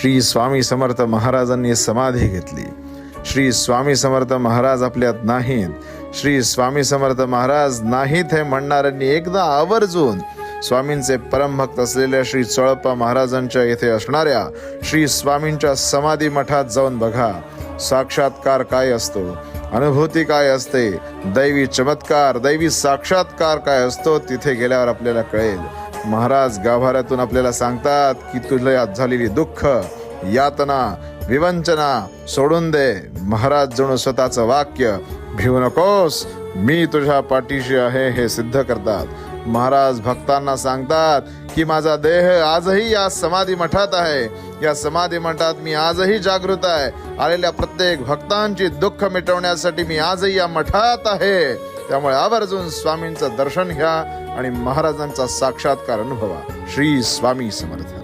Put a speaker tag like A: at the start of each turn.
A: श्री स्वामी समर्थ महाराजांनी समाधी घेतली. श्री स्वामी समर्थ महाराज आपल्यात नाहीत, श्री स्वामी समर्थ महाराज नाहीत हे म्हणणाऱ्यांनी एकदा आवर्जून स्वामींचे परमभक्त असलेल्या श्री चोळप्पा महाराजांच्या येथे असणाऱ्या श्री स्वामींच्या समाधी मठात जाऊन बघा. साक्षात्कार काय असतो, अनुभूती काय असते, दैवी चमत्कार, दैवी साक्षात्कार काय असतो, तिथे गेल्यावर आपल्याला कळेल. महाराज गाभाऱ्यातून आपल्याला सांगतात की तुला झालेली दुःख, यातना, विवंचना सोडून दे. महाराज जणू स्वतःचं वाक्य, भिवू नकोस, मी तुझ्या पाठीशी आहे, हे सिद्ध करतात. महाराज भक्तांना सांगतात की माझा देह आजही या समाधी मठात आहे, या समाधी मठात मी आजही जागृत आहे. आलेल्या प्रत्येक भक्तांची दुःख मिटवण्यासाठी मी आजही या मठात आहे. त्यामुळे आवर्जून स्वामींचं दर्शन घ्या आणि महाराजांचा साक्षात्कार अनुभवा. श्री स्वामी समर्थ.